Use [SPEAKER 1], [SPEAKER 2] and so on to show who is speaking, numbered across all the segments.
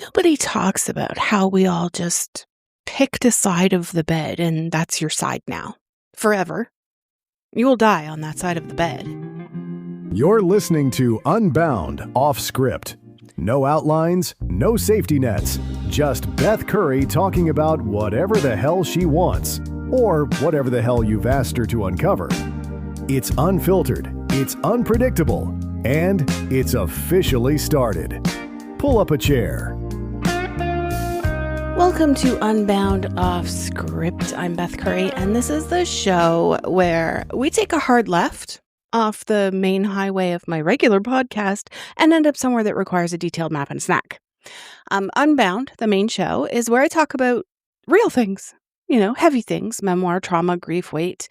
[SPEAKER 1] Nobody talks about how we all just picked a side of the bed and that's your side now. Forever. You will die on that side of the bed.
[SPEAKER 2] You're listening to Unbound Off Script. No outlines, no safety nets. Just Beth Curry talking about whatever the hell she wants. Or whatever the hell you've asked her to uncover. It's unfiltered, it's unpredictable, and it's officially started. Pull up a chair.
[SPEAKER 1] Welcome to Unbound Off Script. I'm Beth Curry, and this is the show where we take a hard left off the main highway of my regular podcast and end up somewhere that requires a detailed map and snack. Unbound, the main show, is where I talk about real things, heavy things, memoir, trauma, grief, weight,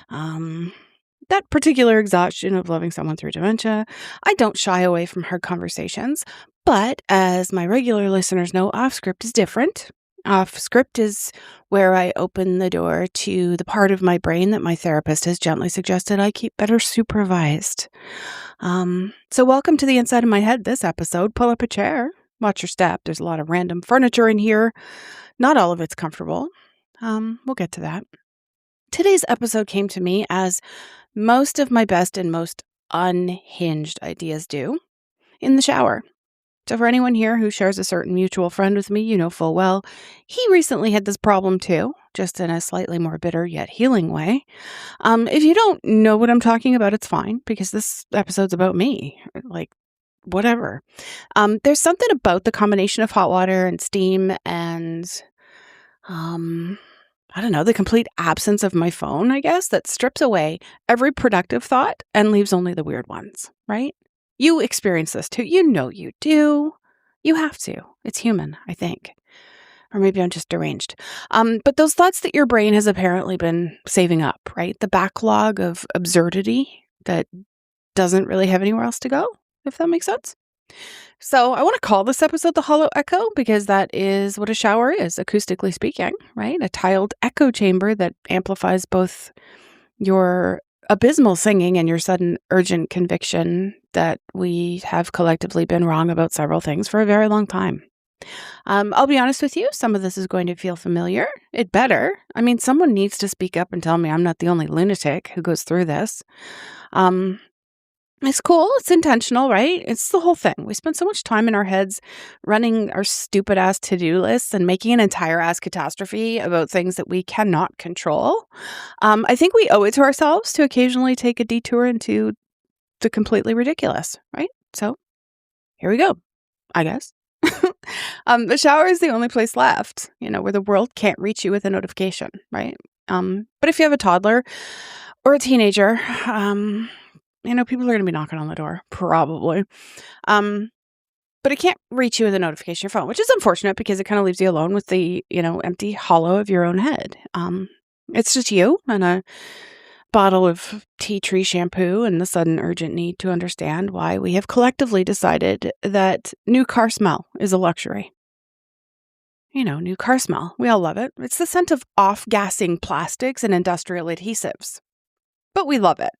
[SPEAKER 1] that particular exhaustion of loving someone through dementia. I don't shy away from hard conversations, but as my regular listeners know, off script is different. Off script is where I open the door to the part of my brain that my therapist has gently suggested I keep better supervised. So welcome to the inside of my head this episode. Pull up a chair, watch your step. There's a lot of random furniture in here. Not all of it's comfortable. We'll get to that. Today's episode came to me as most of my best and most unhinged ideas do, in the shower. So for anyone here who shares a certain mutual friend with me, you know full well, he recently had this problem too, just in a slightly more bitter yet healing way. If you don't know what I'm talking about, it's fine, because this episode's about me. Whatever. There's something about the combination of hot water and steam and, the complete absence of my phone, I guess, that strips away every productive thought and leaves only the weird ones, right? You experience this too. You know you do. You have to. It's human, I think. Or maybe I'm just deranged. But those thoughts that your brain has apparently been saving up, right? The backlog of absurdity that doesn't really have anywhere else to go, if that makes sense. So I want to call this episode The Hollow Echo because that is what a shower is, acoustically speaking, right? A tiled echo chamber that amplifies both your abysmal singing and your sudden urgent conviction that we have collectively been wrong about several things for a very long time. I'll be honest with you, some of this is going to feel familiar. It better. Someone needs to speak up and tell me I'm not the only lunatic who goes through this. It's cool. It's intentional, right? It's the whole thing. We spend so much time in our heads running our stupid ass to-do lists and making an entire ass catastrophe about things that we cannot control. I think we owe it to ourselves to occasionally take a detour into the completely ridiculous, right? So here we go, I guess. The shower is the only place left, where the world can't reach you with a notification, right? But if you have a toddler or a teenager, people are going to be knocking on the door, probably. But it can't reach you with a notification on your phone, which is unfortunate because it kind of leaves you alone with the, empty hollow of your own head. It's just you and a bottle of tea tree shampoo and the sudden urgent need to understand why we have collectively decided that new car smell is a luxury. New car smell. We all love it. It's the scent of off-gassing plastics and industrial adhesives. But we love it.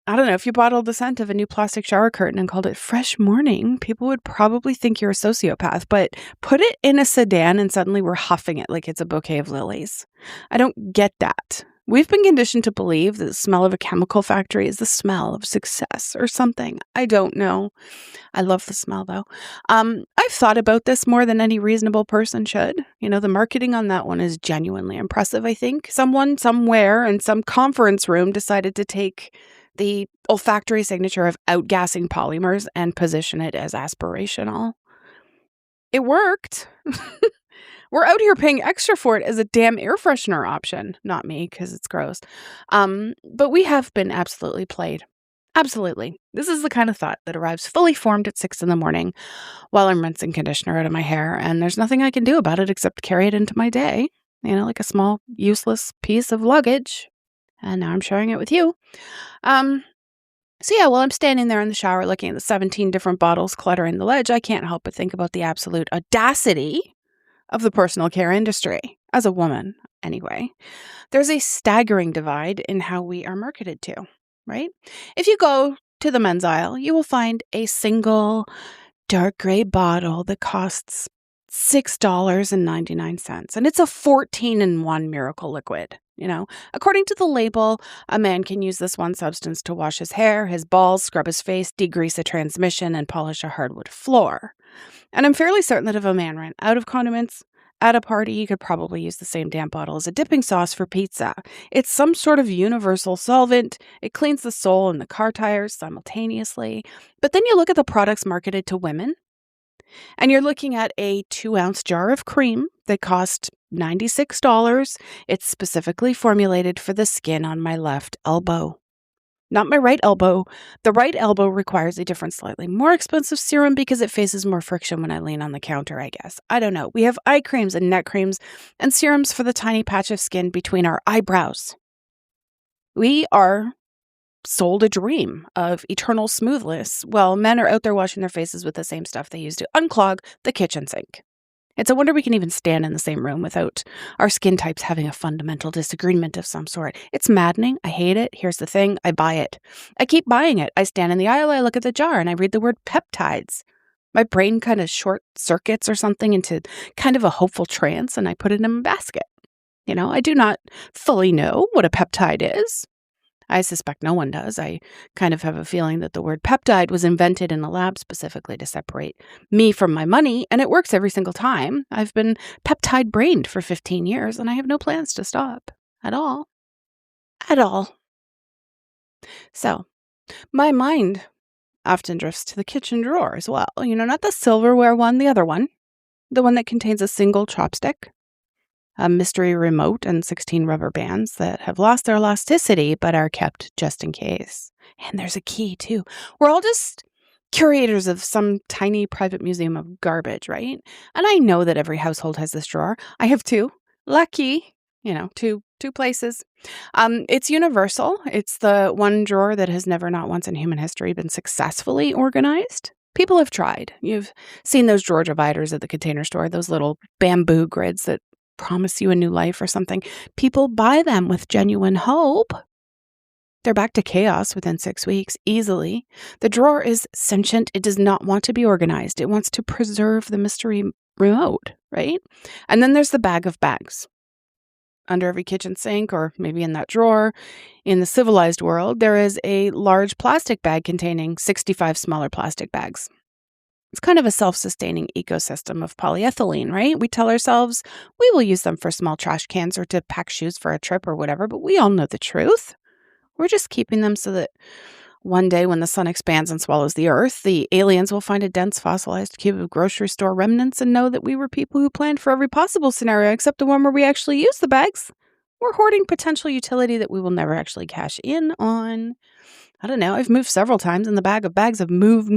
[SPEAKER 1] I don't know, if you bottled the scent of a new plastic shower curtain and called it Fresh Morning, people would probably think you're a sociopath, but put it in a sedan and suddenly we're huffing it like it's a bouquet of lilies. I don't get that. We've been conditioned to believe that the smell of a chemical factory is the smell of success or something. I don't know. I love the smell though. I've thought about this more than any reasonable person should. The marketing on that one is genuinely impressive, I think. Someone somewhere in some conference room decided to take the olfactory signature of outgassing polymers and position it as aspirational. It worked. We're out here paying extra for it as a damn air freshener option. Not me, because it's gross. But we have been absolutely played. Absolutely. This is the kind of thought that arrives fully formed at 6 a.m. while I'm rinsing conditioner out of my hair, and there's nothing I can do about it except carry it into my day, like a small, useless piece of luggage. And now I'm sharing it with you. While I'm standing there in the shower looking at the 17 different bottles cluttering the ledge, I can't help but think about the absolute audacity of the personal care industry. As a woman, anyway. There's a staggering divide in how we are marketed to, right? If you go to the men's aisle, you will find a single dark gray bottle that costs $6.99. And it's a 14-in-1 miracle liquid. According to the label, a man can use this one substance to wash his hair, his balls, scrub his face, degrease a transmission, and polish a hardwood floor. And I'm fairly certain that if a man ran out of condiments at a party, he could probably use the same damn bottle as a dipping sauce for pizza. It's some sort of universal solvent. It cleans the sole and the car tires simultaneously. But then you look at the products marketed to women, and you're looking at a 2-ounce jar of cream that cost $96. It's specifically formulated for the skin on my left elbow. Not my right elbow. The right elbow requires a different, slightly more expensive serum because it faces more friction when I lean on the counter, I guess. I don't know. We have eye creams and neck creams and serums for the tiny patch of skin between our eyebrows. We are sold a dream of eternal smoothness while men are out there washing their faces with the same stuff they use to unclog the kitchen sink. It's a wonder we can even stand in the same room without our skin types having a fundamental disagreement of some sort. It's maddening. I hate it. Here's the thing. I buy it. I keep buying it. I stand in the aisle, I look at the jar, and I read the word peptides. My brain kind of short circuits or something into kind of a hopeful trance, and I put it in a basket. I do not fully know what a peptide is. I suspect no one does. I kind of have a feeling that the word peptide was invented in a lab specifically to separate me from my money, and it works every single time. I've been peptide-brained for 15 years, and I have no plans to stop. At all. At all. So, my mind often drifts to the kitchen drawer as well. Not the silverware one, the other one. The one that contains a single chopstick, a mystery remote, and 16 rubber bands that have lost their elasticity but are kept just in case. And there's a key, too. We're all just curators of some tiny private museum of garbage, right? And I know that every household has this drawer. I have two. Lucky, two places. It's universal. It's the one drawer that has never, not once in human history, been successfully organized. People have tried. You've seen those drawer dividers at the Container Store, those little bamboo grids that promise you a new life or something. People buy them with genuine hope. They're back to chaos within 6 weeks, easily. The drawer is sentient. It does not want to be organized. It wants to preserve the mystery remote, right? And then there's the bag of bags. Under every kitchen sink, or maybe in that drawer, in the civilized world, there is a large plastic bag containing 65 smaller plastic bags. It's kind of a self-sustaining ecosystem of polyethylene, right? We tell ourselves we will use them for small trash cans or to pack shoes for a trip or whatever, but we all know the truth. We're just keeping them so that one day when the sun expands and swallows the earth, the aliens will find a dense fossilized cube of grocery store remnants and know that we were people who planned for every possible scenario except the one where we actually use the bags. We're hoarding potential utility that we will never actually cash in on. I don't know. I've moved several times and the bag of bags have moved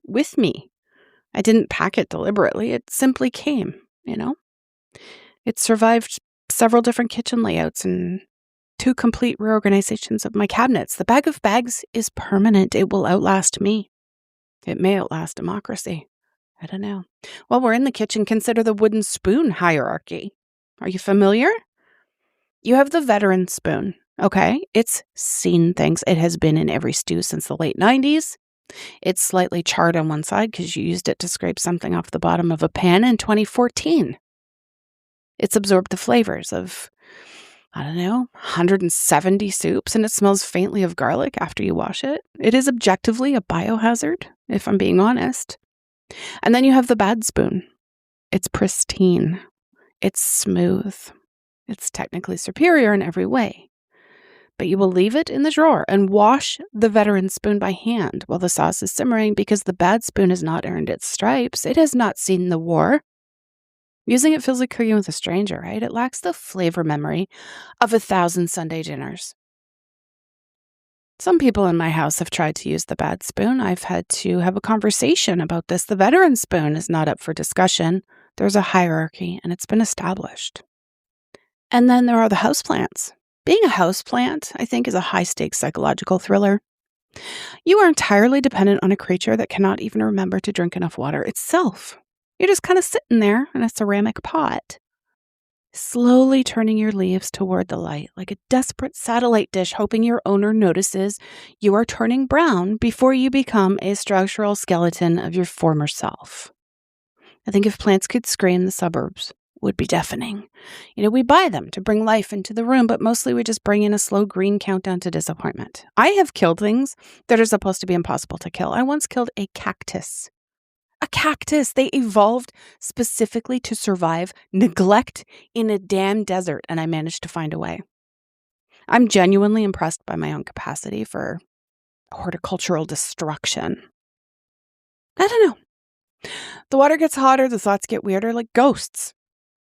[SPEAKER 1] with me. I didn't pack it deliberately. It simply came, It survived several different kitchen layouts and 2 complete reorganizations of my cabinets. The bag of bags is permanent. It will outlast me. It may outlast democracy. I don't know. While we're in the kitchen, consider the wooden spoon hierarchy. Are you familiar? You have the veteran spoon. Okay, it's seen things. It has been in every stew since the late 90s. It's slightly charred on one side because you used it to scrape something off the bottom of a pan in 2014. It's absorbed the flavors of, 170 soups, and it smells faintly of garlic after you wash it. It is objectively a biohazard, if I'm being honest. And then you have the bad spoon. It's pristine. It's smooth. It's technically superior in every way. But you will leave it in the drawer and wash the veteran spoon by hand while the sauce is simmering because the bad spoon has not earned its stripes. It has not seen the war. Using it feels like cooking with a stranger, right? It lacks the flavor memory of 1,000 Sunday dinners. Some people in my house have tried to use the bad spoon. I've had to have a conversation about this. The veteran spoon is not up for discussion. There's a hierarchy, and it's been established. And then there are the houseplants. Being a houseplant, I think, is a high-stakes psychological thriller. You are entirely dependent on a creature that cannot even remember to drink enough water itself. You're just kind of sitting there in a ceramic pot. slowly turning your leaves toward the light like a desperate satellite dish, hoping your owner notices you are turning brown before you become a structural skeleton of your former self. I think if plants could scream, the suburbs would be deafening. We buy them to bring life into the room, but mostly we just bring in a slow green countdown to disappointment. I have killed things that are supposed to be impossible to kill. I once killed a cactus. A cactus! They evolved specifically to survive neglect in a damn desert, and I managed to find a way. I'm genuinely impressed by my own capacity for horticultural destruction. I don't know. The water gets hotter, the thoughts get weirder, like ghosts.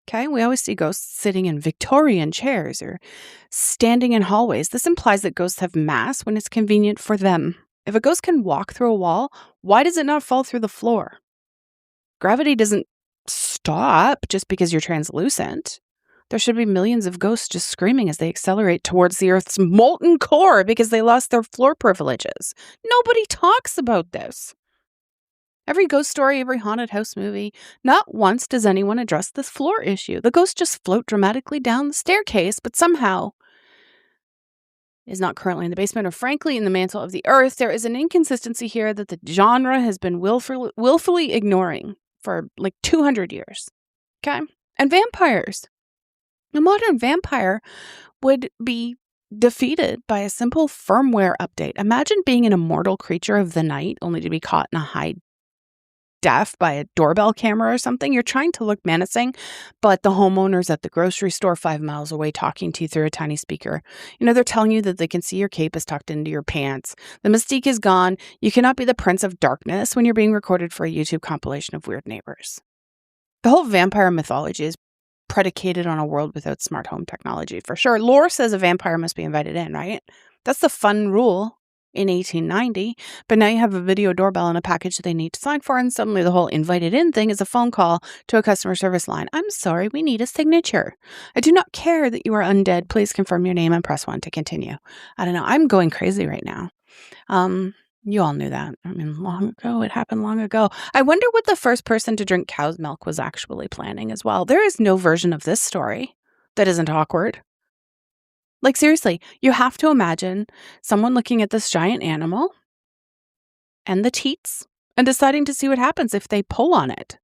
[SPEAKER 1] Okay, we always see ghosts sitting in Victorian chairs or standing in hallways. This implies that ghosts have mass when it's convenient for them. If a ghost can walk through a wall, why does it not fall through the floor? Gravity doesn't stop just because you're translucent. There should be millions of ghosts just screaming as they accelerate towards the Earth's molten core because they lost their floor privileges. Nobody talks about this. Every ghost story, every haunted house movie, not once does anyone address this floor issue. The ghosts just float dramatically down the staircase, but somehow is not currently in the basement or frankly in the mantle of the earth. There is an inconsistency here that the genre has been willfully ignoring for like 200 years. Okay? And vampires. A modern vampire would be defeated by a simple firmware update. Imagine being an immortal creature of the night only to be caught in a high def by a doorbell camera or something. You're trying to look menacing, but the homeowner's at the grocery store 5 miles away talking to you through a tiny speaker. They're telling you that they can see your cape is tucked into your pants. The mystique is gone. You cannot be the Prince of Darkness when you're being recorded for a YouTube compilation of weird neighbors. The whole vampire mythology is predicated on a world without smart home technology, for sure. Lore says a vampire must be invited in, right? That's the fun rule in 1890, but now you have a video doorbell and a package they need to sign for, and suddenly the whole invited in thing is a phone call to a customer service line. I'm sorry, we need a signature. I do not care that you are undead. Please confirm your name and press 1 to continue. I don't know. I'm going crazy right now. You all knew that. Long ago. It happened long ago. I wonder what the first person to drink cow's milk was actually planning as well. There is no version of this story that isn't awkward. Like, seriously, you have to imagine someone looking at this giant animal and the teats and deciding to see what happens if they pull on it.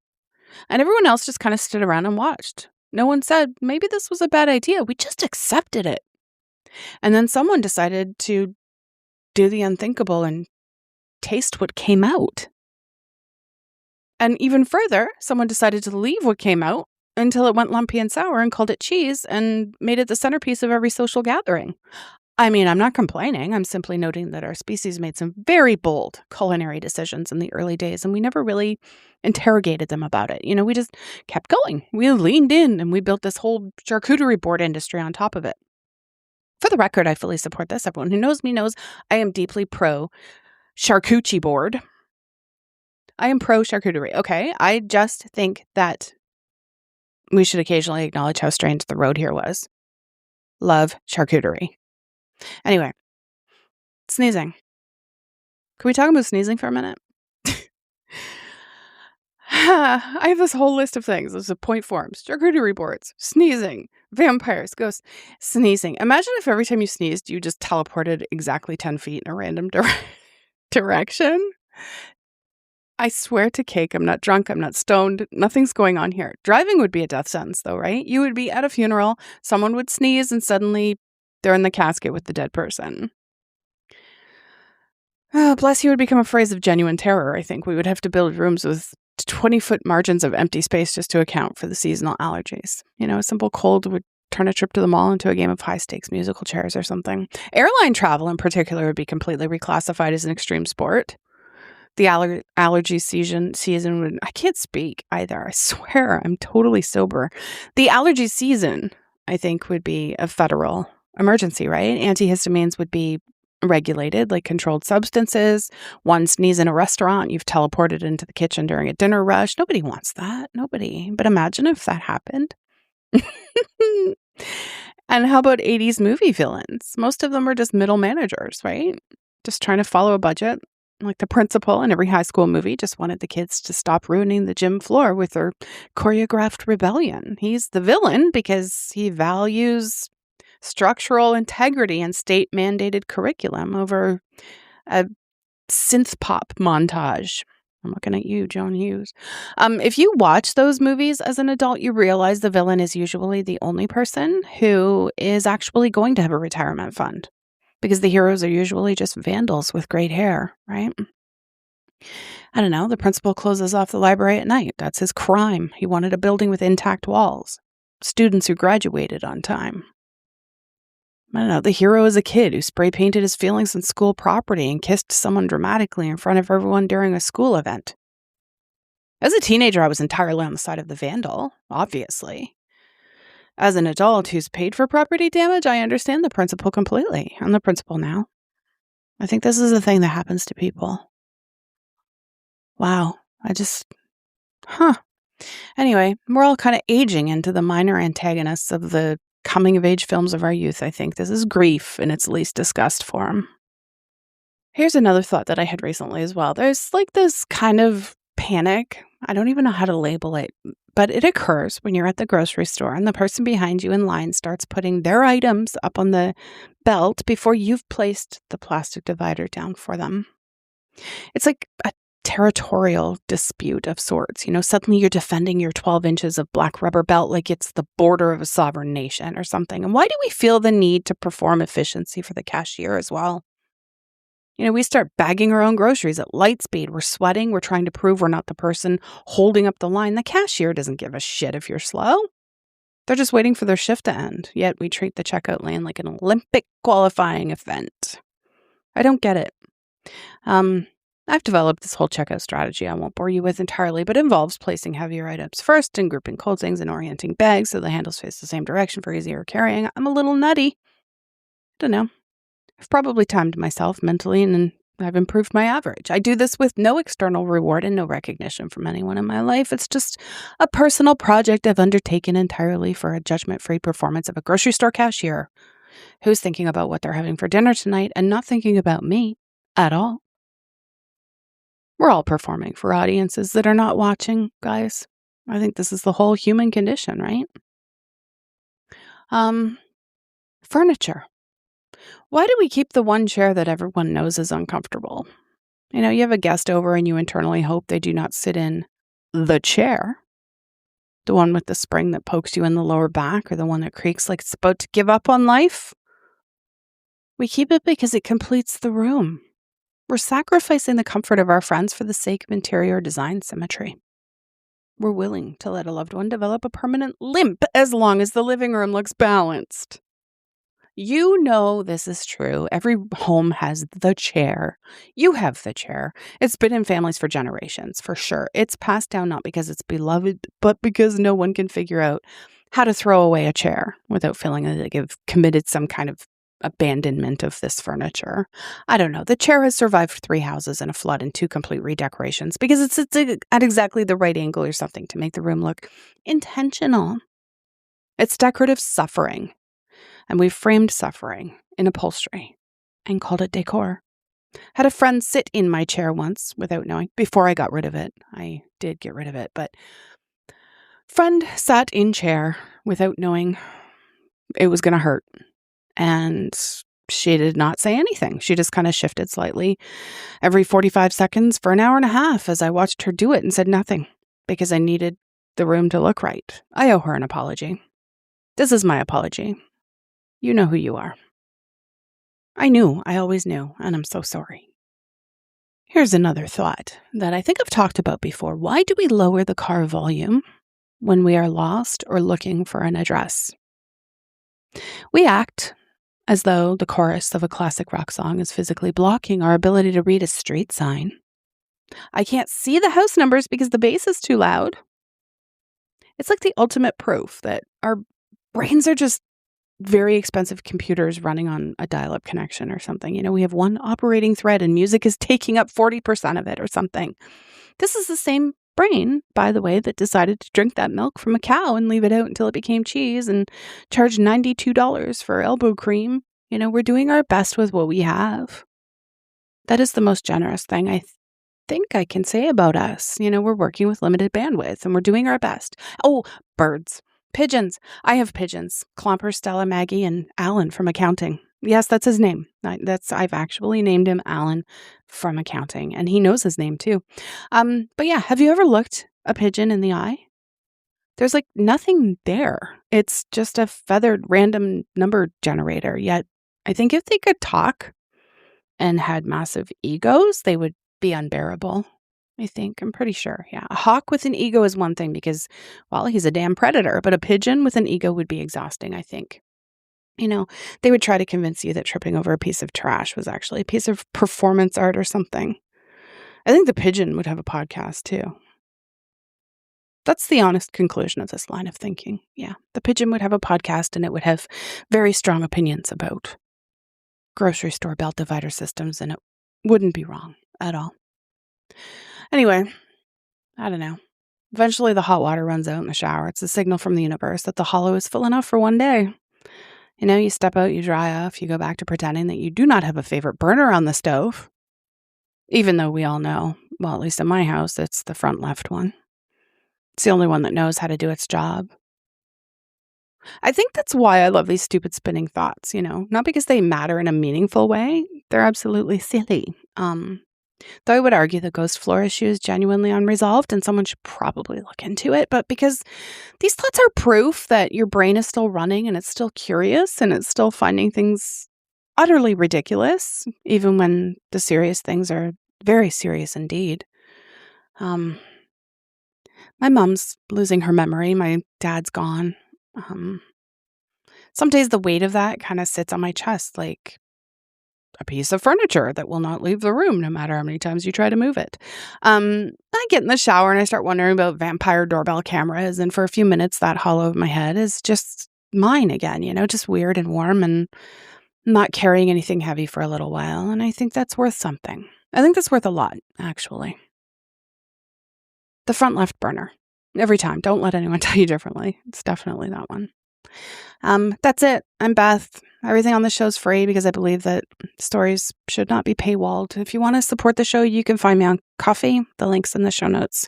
[SPEAKER 1] And everyone else just kind of stood around and watched. No one said, maybe this was a bad idea. We just accepted it. And then someone decided to do the unthinkable and taste what came out. And even further, someone decided to leave what came out until it went lumpy and sour and called it cheese and made it the centerpiece of every social gathering. I'm not complaining. I'm simply noting that our species made some very bold culinary decisions in the early days, and we never really interrogated them about it. We just kept going. We leaned in and we built this whole charcuterie board industry on top of it. For the record, I fully support this. Everyone who knows me knows I am deeply pro charcuterie board. I am pro charcuterie. Okay. I just think that we should occasionally acknowledge how strange the road here was. Love charcuterie. Anyway, sneezing. Can we talk about sneezing for a minute? I have this whole list of things. There's point forms, charcuterie boards, sneezing, vampires, ghosts, sneezing. Imagine if every time you sneezed, you just teleported exactly 10 feet in a random direction. I swear to cake, I'm not drunk, I'm not stoned, nothing's going on here. Driving would be a death sentence though, right? You would be at a funeral, someone would sneeze, and suddenly they're in the casket with the dead person. Bless you would become a phrase of genuine terror, I think. We would have to build rooms with 20-foot margins of empty space just to account for the seasonal allergies. A simple cold would turn a trip to the mall into a game of high-stakes musical chairs or something. Airline travel in particular would be completely reclassified as an extreme sport. The allergy season would, I can't speak either. I swear, I'm totally sober. The allergy season, I think, would be a federal emergency, right? Antihistamines would be regulated, like controlled substances. One sneeze in a restaurant, you've teleported into the kitchen during a dinner rush. Nobody wants that. Nobody. But imagine if that happened. And how about 80s movie villains? Most of them were just middle managers, right? Just trying to follow a budget. Like the principal in every high school movie just wanted the kids to stop ruining the gym floor with their choreographed rebellion. He's the villain because he values structural integrity and state-mandated curriculum over a synth pop montage. I'm looking at you, Joan Hughes. If you watch those movies as an adult, you realize the villain is usually the only person who is actually going to have a retirement fund, because the heroes are usually just vandals with great hair, right? I don't know. The principal closes off the library at night. That's his crime. He wanted a building with intact walls. Students who graduated on time. I don't know. The hero is a kid who spray painted his feelings on school property and kissed someone dramatically in front of everyone during a school event. As a teenager, I was entirely on the side of the vandal, obviously. As an adult who's paid for property damage, I understand the principal completely. I'm the principal now. I think this is a thing that happens to people. Wow. Anyway, we're all kind of aging into the minor antagonists of the coming-of-age films of our youth, I think. This is grief in its least discussed form. Here's another thought that I had recently as well. There's like this kind of panic. I don't even know how to label it, but it occurs when you're at the grocery store and the person behind you in line starts putting their items up on the belt before you've placed the plastic divider down for them. It's like a territorial dispute of sorts. Suddenly you're defending your 12 inches of black rubber belt like it's the border of a sovereign nation or something. And why do we feel the need to perform efficiency for the cashier as well? We start bagging our own groceries at light speed. We're sweating. We're trying to prove we're not the person holding up the line. The cashier doesn't give a shit if you're slow. They're just waiting for their shift to end. Yet we treat the checkout lane like an Olympic qualifying event. I don't get it. I've developed this whole checkout strategy I won't bore you with entirely, but involves placing heavier items first and grouping cold things and orienting bags so the handles face the same direction for easier carrying. I'm a little nutty. Don't know. I've probably timed myself mentally and I've improved my average. I do this with no external reward and no recognition from anyone in my life. It's just a personal project I've undertaken entirely for a judgment-free performance of a grocery store cashier who's thinking about what they're having for dinner tonight and not thinking about me at all. We're all performing for audiences that are not watching, guys. I think this is the whole human condition, right? Furniture. Why do we keep the one chair that everyone knows is uncomfortable? You have a guest over and you internally hope they do not sit in the chair. The one with the spring that pokes you in the lower back, or the one that creaks like it's about to give up on life. We keep it because it completes the room. We're sacrificing the comfort of our friends for the sake of interior design symmetry. We're willing to let a loved one develop a permanent limp as long as the living room looks balanced. This is true. Every home has the chair. You have the chair. It's been in families for generations, for sure. It's passed down not because it's beloved, but because no one can figure out how to throw away a chair without feeling like they've committed some kind of abandonment of this furniture. I don't know. The chair has survived 3 houses and a flood and 2 complete redecorations because it's at exactly the right angle or something to make the room look intentional. It's decorative suffering. And we've framed suffering in upholstery and called it decor. Had a friend sit in my chair once without knowing, before I got rid of it. I did get rid of it, but friend sat in chair without knowing it was going to hurt. And she did not say anything. She just kind of shifted slightly every 45 seconds for an hour and a half as I watched her do it and said nothing because I needed the room to look right. I owe her an apology. This is my apology. You know who you are. I always knew, and I'm so sorry. Here's another thought that I think I've talked about before. Why do we lower the car volume when we are lost or looking for an address? We act as though the chorus of a classic rock song is physically blocking our ability to read a street sign. I can't see the house numbers because the bass is too loud. It's like the ultimate proof that our brains are just very expensive computers running on a dial-up connection or something. We have one operating thread and music is taking up 40% of it or something. This is the same brain, by the way, that decided to drink that milk from a cow and leave it out until it became cheese and charge $92 for elbow cream. We're doing our best with what we have. That is the most generous thing I think I can say about us. We're working with limited bandwidth and we're doing our best. Oh, birds. Pigeons. I have pigeons. Clomper, Stella, Maggie, and Alan from accounting. Yes, that's his name. I've actually named him Alan from accounting, and he knows his name too. But yeah, have you ever looked a pigeon in the eye? There's like nothing there. It's just a feathered random number generator. Yet I think if they could talk and had massive egos, they would be unbearable. I'm pretty sure. Yeah. A hawk with an ego is one thing because, well, he's a damn predator, but a pigeon with an ego would be exhausting, I think. They would try to convince you that tripping over a piece of trash was actually a piece of performance art or something. I think the pigeon would have a podcast too. That's the honest conclusion of this line of thinking. Yeah. The pigeon would have a podcast and it would have very strong opinions about grocery store belt divider systems, and it wouldn't be wrong at all. Anyway, I don't know. Eventually the hot water runs out in the shower. It's a signal from the universe that the hollow is full enough for one day. You step out, you dry off, you go back to pretending that you do not have a favorite burner on the stove. Even though we all know, well, at least in my house, it's the front left one. It's the only one that knows how to do its job. I think that's why I love these stupid spinning thoughts, not because they matter in a meaningful way. They're absolutely silly. Though I would argue the ghost floor issue is genuinely unresolved and someone should probably look into it, but because these thoughts are proof that your brain is still running and it's still curious and it's still finding things utterly ridiculous, even when the serious things are very serious indeed. My mom's losing her memory. My dad's gone. Some days the weight of that kind of sits on my chest like a piece of furniture that will not leave the room no matter how many times you try to move it. I get in the shower and I start wondering about vampire doorbell cameras, and for a few minutes that hollow of my head is just mine again, just weird and warm and not carrying anything heavy for a little while, and I think that's worth something. I think that's worth a lot, actually. The front left burner. Every time. Don't let anyone tell you differently. It's definitely that one. That's it. I'm Beth. Everything on the show's free because I believe that stories should not be paywalled. If you want to support the show, you can find me on Ko-fi. The link's in the show notes.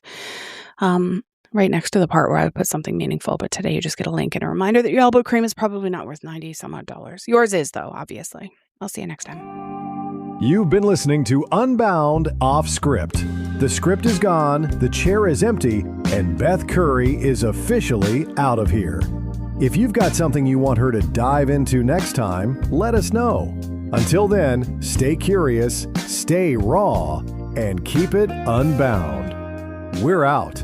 [SPEAKER 1] Right next to the part where I would put something meaningful. But today you just get a link and a reminder that your elbow cream is probably not worth $90 some odd. Yours is, though, obviously. I'll see you next time.
[SPEAKER 2] You've been listening to Unbound Off Script. The script is gone, the chair is empty, and Beth Curry is officially out of here. If you've got something you want her to dive into next time, let us know. Until then, stay curious, stay raw, and keep it unbound. We're out.